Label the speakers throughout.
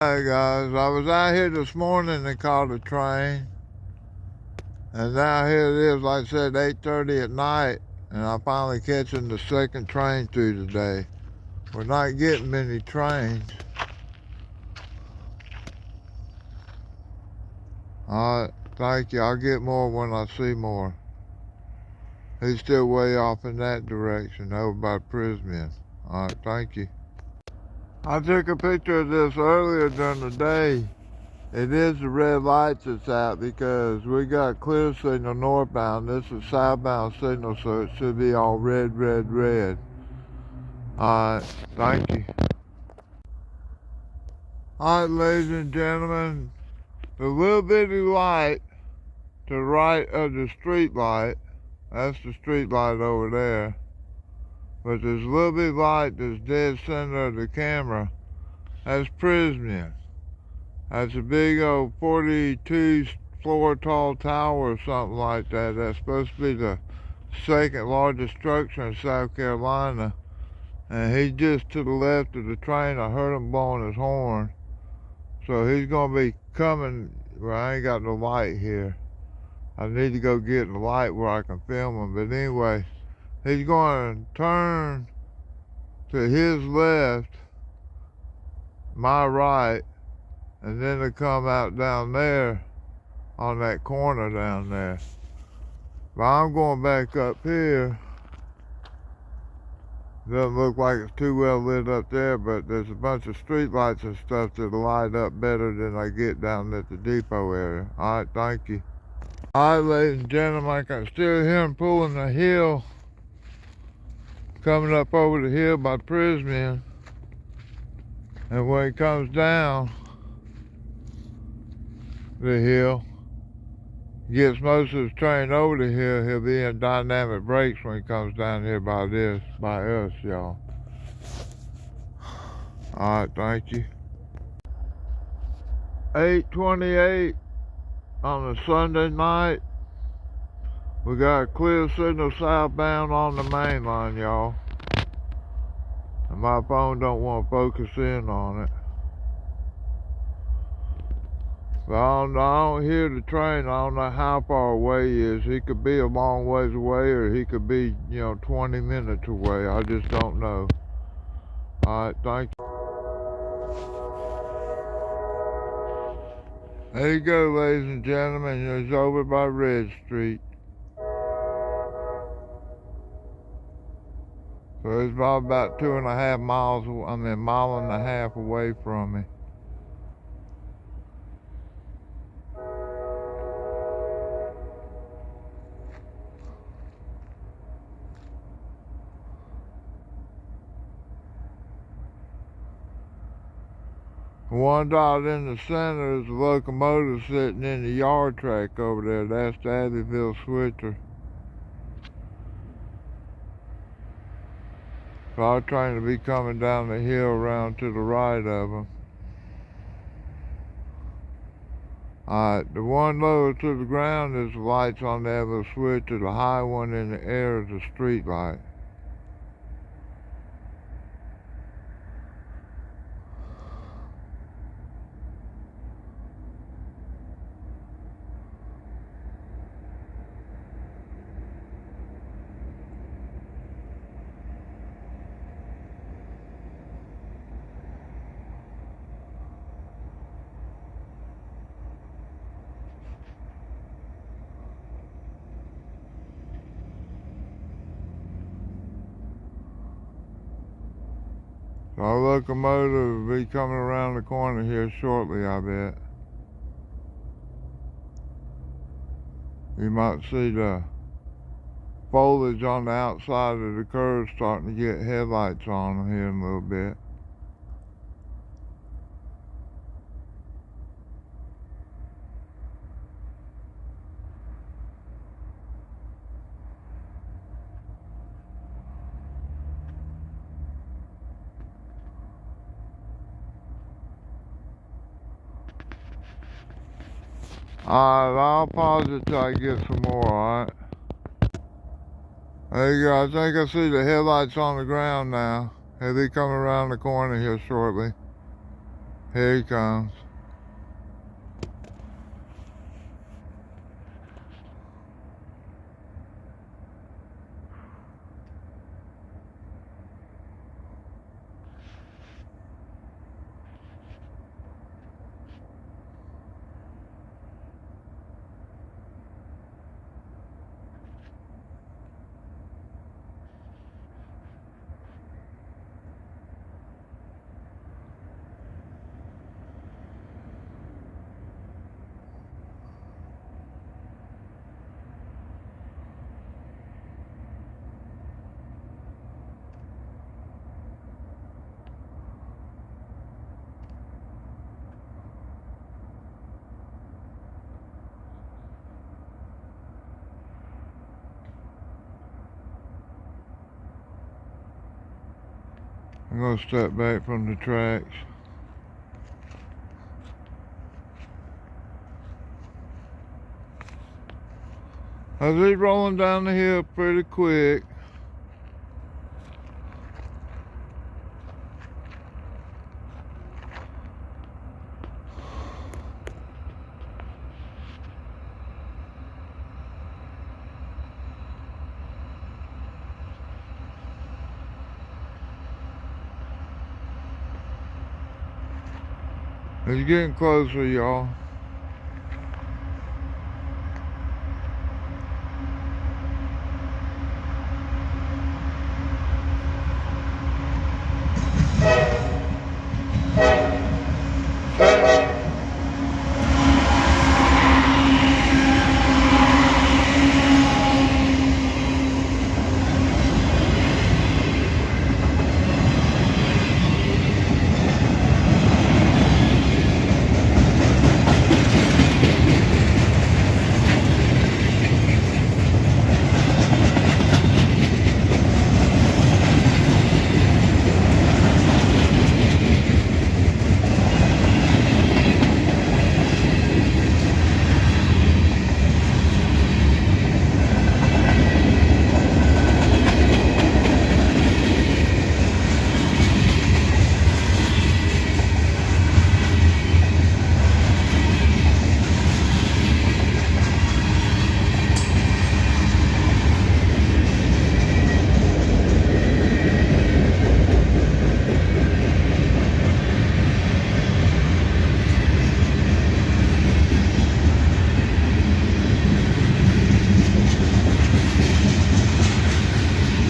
Speaker 1: Hey guys, I was out here this morning and caught a train, and now here it is, like I said, 8:30 at night, and I'm finally catching the second train through today. We're not getting many trains. Alright, thank you. I'll get more when I see more. He's still way off in that direction, over by Prismian. Alright, thank you. I took a picture of this earlier during the day. It is the red lights that's out because we got clear signal northbound. This is southbound signal, so it should be all red, red, red. Alright, thank you. Alright, ladies and gentlemen, the little bitty light to the right of the street light, that's the street light over there. But this little bitty light that's dead center of the camera, that's Prismian. That's a big old 42 floor tall tower or something like that. That's supposed to be the second largest structure in South Carolina. And he's just to the left of the train. I heard him blowing his horn. So he's gonna be coming. Well, I ain't got no light here. I need to go get the light where I can film him. But anyway, he's going to turn to his left, my right, and then to come out down there on that corner down there. But I'm going back up here. Doesn't look like it's too well lit up there, but there's a bunch of street lights and stuff that light up better than I get down at the depot area. Alright, thank you. Alright, ladies and gentlemen, I can still hear him pulling the hill, coming up over the hill by Prismian. And when he comes down the hill, gets most of his train over the hill, he'll be in dynamic brakes when he comes down here by us, y'all. Alright, thank you. 8:28 on a Sunday night. We got a clear signal southbound on the main line, y'all. And my phone don't want to focus in on it. But I don't hear the train. I don't know how far away he is. He could be a long ways away, or he could be, 20 minutes away. I just don't know. Alright, thank you. There you go, ladies and gentlemen. It's over by Red Street. So it's about 2.5 miles, mile and a half away from me. One dot in the center is a locomotive sitting in the yard track over there. That's the Abbeville switcher. So I'm trying to be coming down the hill around to the right of them. Alright, the one lower to the ground is the lights on the Abbeville switcher. The high one in the air is the street light. So our locomotive will be coming around the corner here shortly, I bet. You might see the foliage on the outside of the curve starting to get headlights on them here in a little bit. Alright, I'll pause it till I get some more, alright? There you go, I think I see the headlights on the ground now. He'll be coming around the corner here shortly. Here he comes. I'm going to step back from the tracks. As he's rolling down the hill pretty quick. He's getting closer, y'all.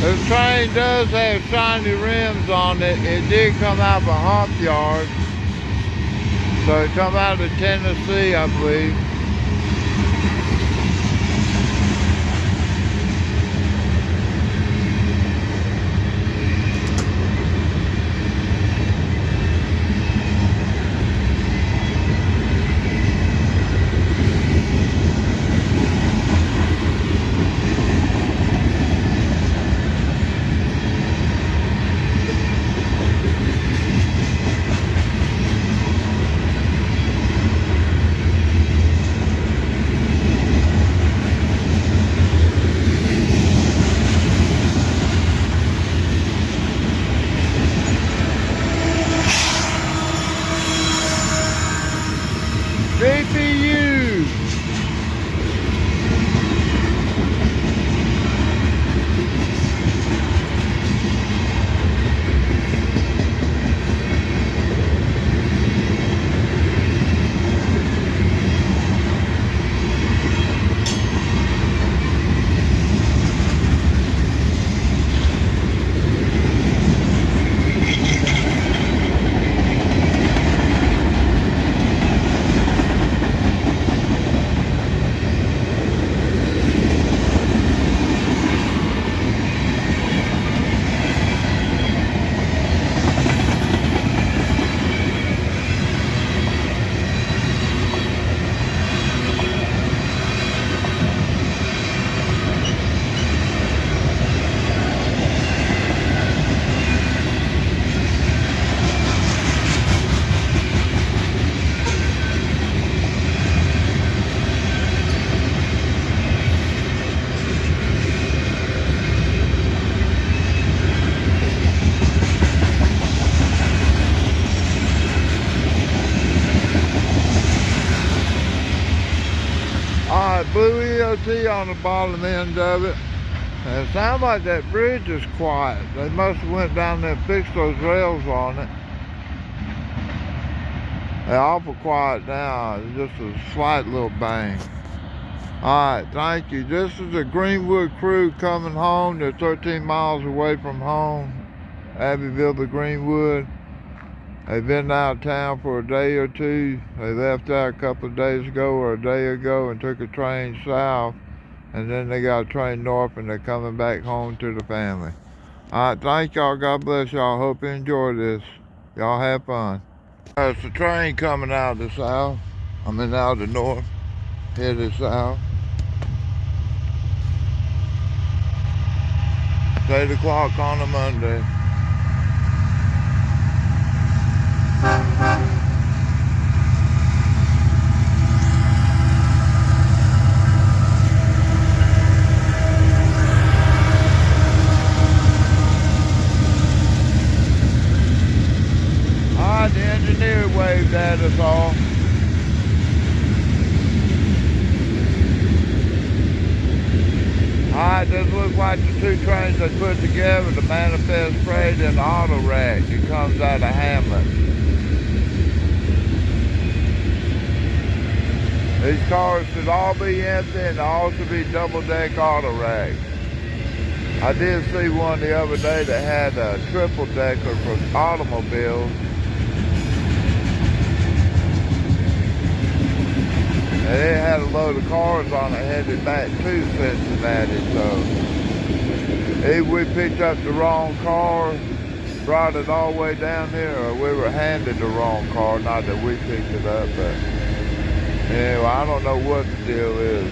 Speaker 1: This train does have shiny rims on it. It did come out of a hump yard. So it come out of Tennessee, I believe. CPU. Blue EOT on the bottom end of it. And it sounds like that bridge is quiet. They must have went down there and fixed those rails on it. They're awful quiet now. Just a slight little bang. Alright, thank you. This is the Greenwood crew coming home. They're 13 miles away from home. Abbeville to Greenwood. They've been out of town for a day or two. They left out a couple of days ago or a day ago and took a train south. And then they got a train north and they're coming back home to the family. Alright, thank y'all. God bless y'all. Hope you enjoy this. Y'all have fun. It's the train coming out of the south. I mean out of the north. Headed south. It's 8 o'clock on a Monday. Alright, the engineer waved at us all. Alright, this looks like the two trains they put together, the Manifest Freight and the Auto Rack. It comes out of Hamlet. These cars should all be empty and all should be double-deck auto racks. I did see one the other day that had a triple-decker for automobiles. And it had a load of cars on it headed back to Cincinnati, so either we picked up the wrong car, brought it all the way down here, or we were handed the wrong car. Not that we picked it up, but anyway, I don't know what the deal is.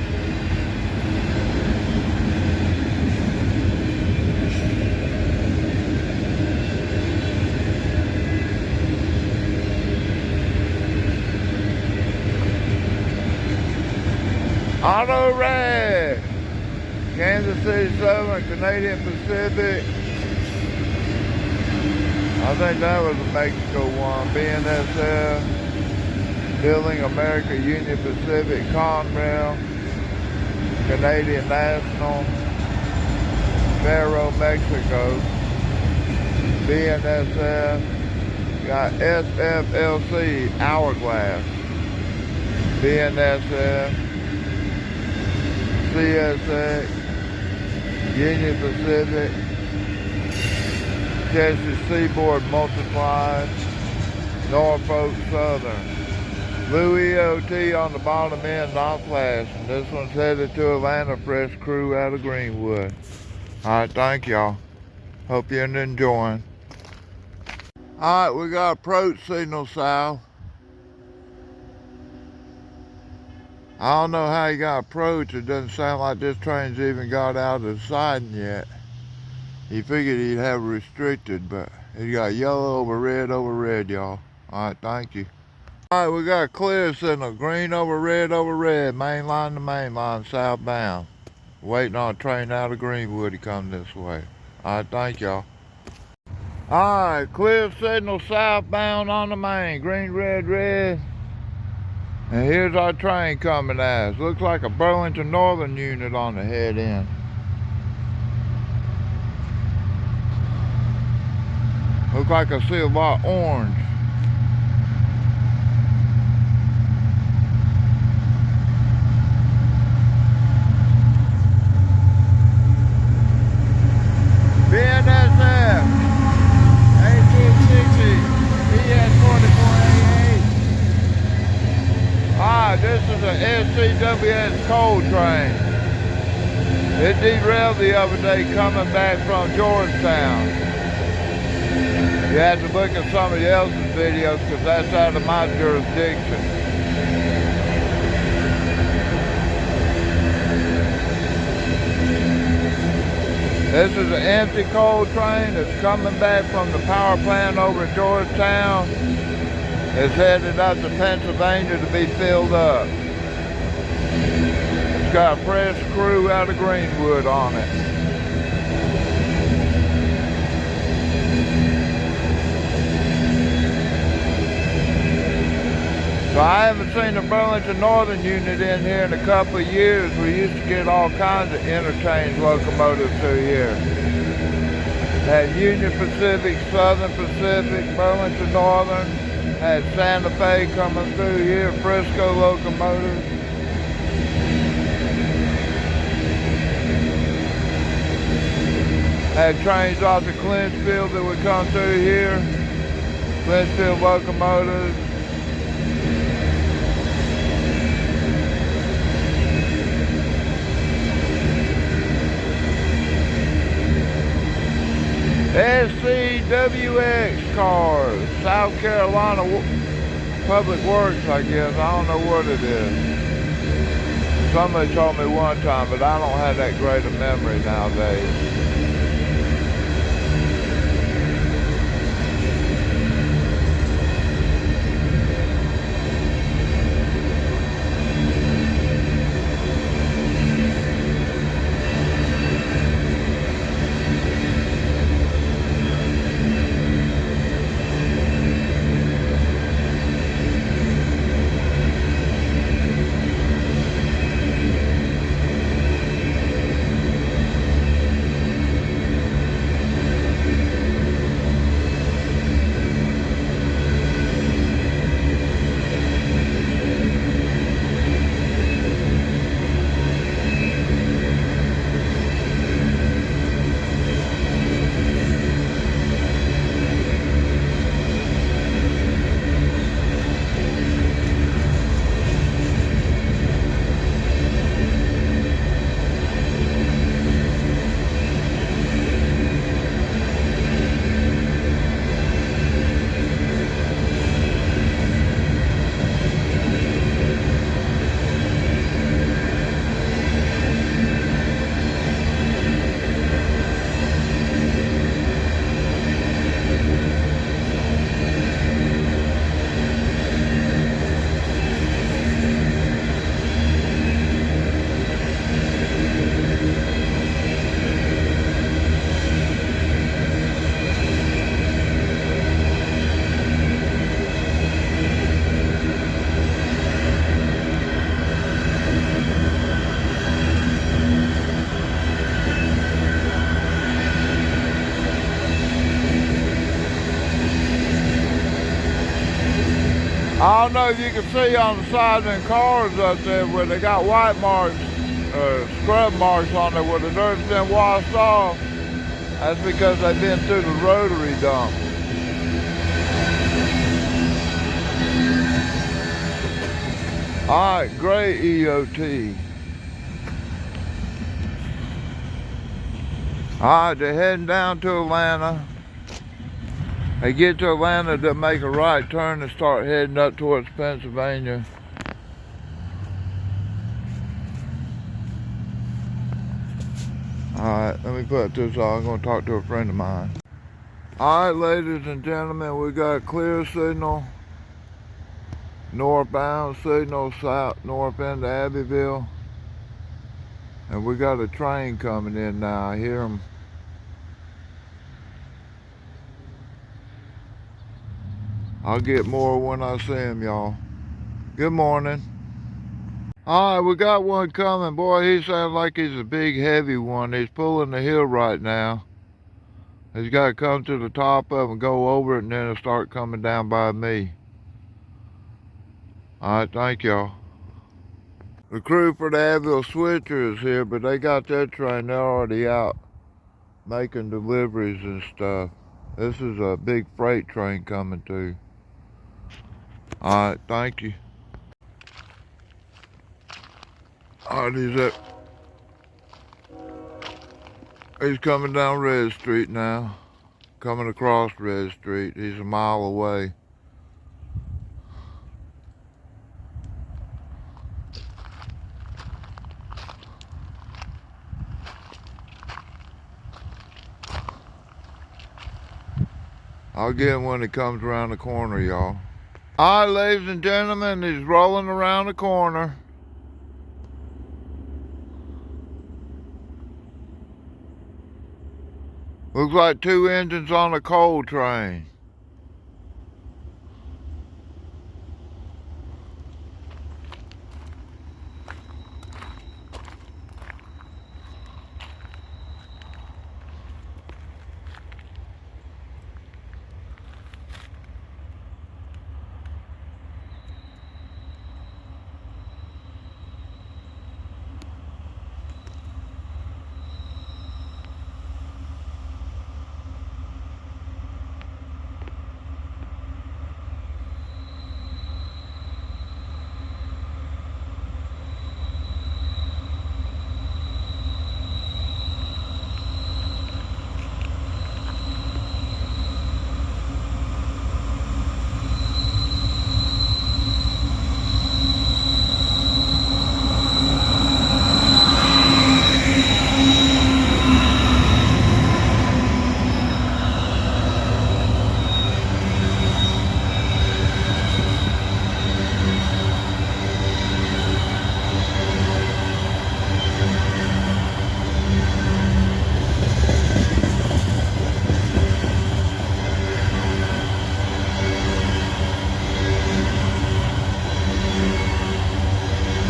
Speaker 1: Auto Rack, Kansas City Southern, Canadian Pacific. I think that was a Mexico one. BNSF, Building America, Union Pacific, Conrail, Canadian National, Faro, Mexico, BNSF, got SFLC, Hourglass, BNSF, CSX, Union Pacific, Texas Seaboard Multiplied, Norfolk Southern. Blue EOT on the bottom end, not flashing. This one's headed to Atlanta, fresh crew out of Greenwood. Alright, thank y'all. Hope you're enjoying. Alright, we got approach signal south. I don't know how he got approached. It doesn't sound like this train's even got out of the siding yet. He figured he'd have restricted, but he got yellow over red, y'all. Alright, thank you. Alright, we got a clear signal. Green over red, main line to main line, southbound. Waiting on a train out of Greenwood to come this way. Alright, thank y'all. Alright, clear signal southbound on the main. Green, red. And here's our train coming at us. Looks like a Burlington Northern unit on the head end. Looks like I see a lot of orange. BNSF 1860 ES2488. This is an SCWS coal train. It derailed the other day coming back from Georgetown. You have to look at somebody else's videos because that's out of my jurisdiction. This is an empty coal train that's coming back from the power plant over in Georgetown. It's headed up to Pennsylvania to be filled up. It's got a fresh crew out of Greenwood on it. So I haven't seen the Burlington Northern unit in here in a couple of years. We used to get all kinds of interchange locomotives through here. Had Union Pacific, Southern Pacific, Burlington Northern, had Santa Fe coming through here, Frisco locomotives. Had trains off to Clinchfield that would come through here, Clinchfield locomotives. SCWX cars, South Carolina Public Works, I guess. I don't know what it is. Somebody told me one time, but I don't have that great a memory nowadays. I don't know if you can see on the sides of the cars up there where they got white marks, scrub marks on there where the dirt's been washed off. That's because they've been through the rotary dump. All right, great EOT. All right, they're heading down to Atlanta. They get to Atlanta, they'll make a right turn and start heading up towards Pennsylvania. Alright, let me put this on. I'm going to talk to a friend of mine. Alright, ladies and gentlemen, we got a clear signal. Northbound signal south, north end of Abbeville. And we got a train coming in now. I hear them. I'll get more when I see him, y'all. Good morning. Alright, we got one coming. Boy, he sounds like he's a big, heavy one. He's pulling the hill right now. He's got to come to the top of it and go over it, and then it'll start coming down by me. Alright, thank y'all. The crew for the Abbeville Switcher is here, but they got that train. They're already out making deliveries and stuff. This is a big freight train coming through. Alright, thank you. Alright, he's coming down Red Street now. Coming across Red Street. He's a mile away. I'll get him when he comes around the corner, y'all. Alright, ladies and gentlemen, he's rolling around the corner. Looks like two engines on a coal train.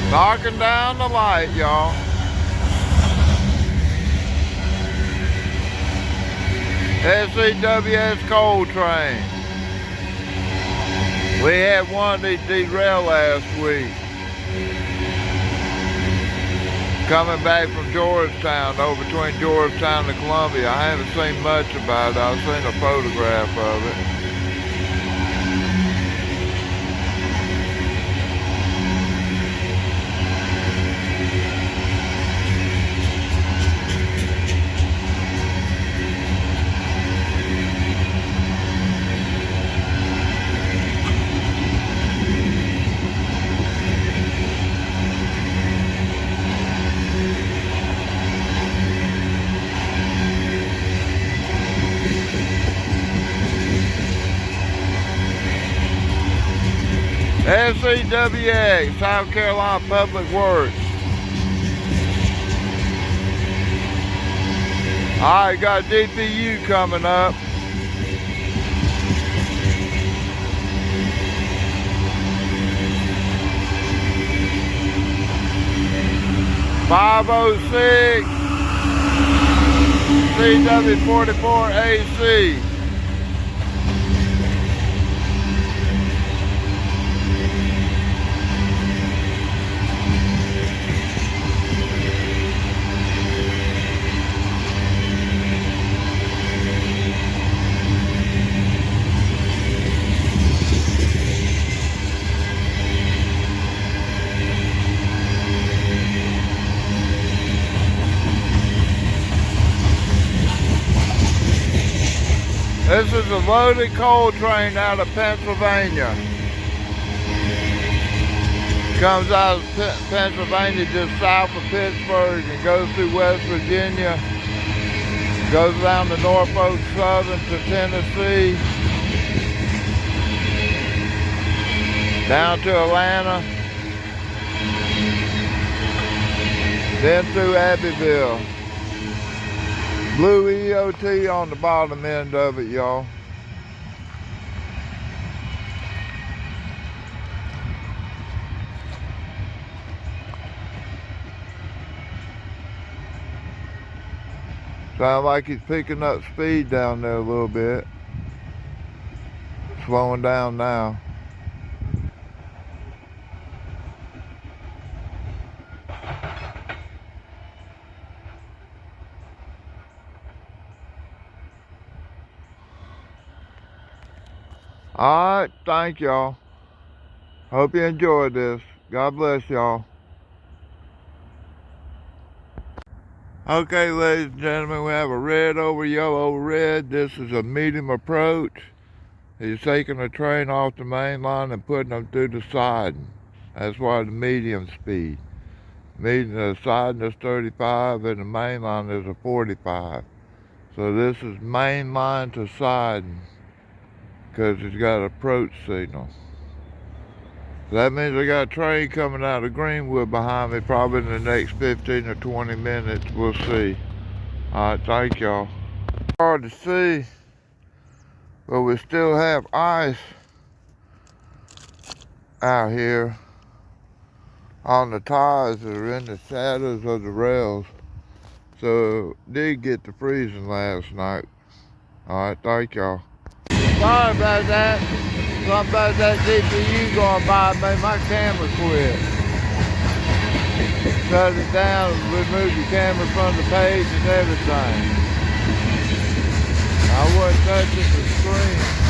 Speaker 1: Knocking down the light, y'all. SCWS coal train. We had one derail last week. Coming back from Georgetown, over between Georgetown and Columbia. I haven't seen much about it. I've seen a photograph of it. SCWA, South Carolina Public Works. Alright, got DPU coming up. .506 CW44 AC. This is a loaded coal train out of Pennsylvania. Comes out of Pennsylvania just south of Pittsburgh and goes through West Virginia. Goes down to Norfolk Southern to Tennessee. Down to Atlanta. Then through Abbeville. Blue EOT on the bottom end of it, y'all. Sounds like he's picking up speed down there a little bit. Slowing down now. Alright, thank y'all. Hope you enjoyed this. God bless y'all. Okay, ladies and gentlemen, we have a red over yellow red. This is a medium approach. He's taking the train off the main line and putting them through the siding. That's why the medium speed. The siding is 35 and the main line is a 45. So this is main line to siding, because it's got an approach signal. So that means I got a train coming out of Greenwood behind me probably in the next 15 or 20 minutes. We'll see. Alright, thank y'all. Hard to see, but we still have ice out here on the tires that are in the shadows of the rails. So did get to freezing last night. Alright, thank y'all. Sorry about that. Something about that DPU going by made my camera quit. Shut it down, remove the camera from the page and everything. I wasn't touching the screen.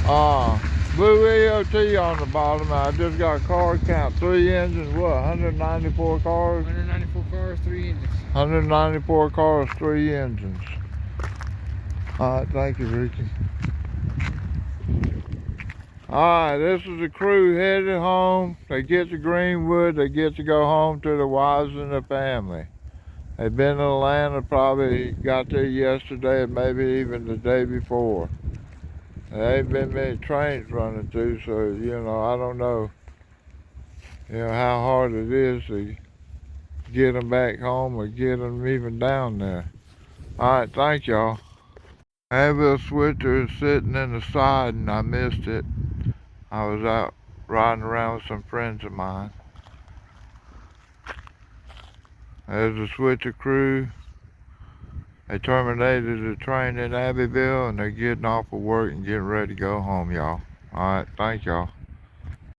Speaker 1: Blue EOT on the bottom. I just got car count. 3 engines, what, 194 cars?
Speaker 2: 194 cars, 3 engines.
Speaker 1: 194 cars, 3 engines. Alright, thank you, Ricky. Alright, this is the crew headed home. They get to Greenwood. They get to go home to the wives and the family. They've been in Atlanta, probably got there yesterday and maybe even the day before. There ain't been many trains running through, so, you know, I don't know, how hard it is to get them back home or get them even down there. Alright, thank y'all. Abbeville switcher is sitting in the side and I missed it. I was out riding around with some friends of mine. There's the switcher crew. They terminated the train in Abbeville and they're getting off of work and getting ready to go home, y'all. Alright, thank y'all.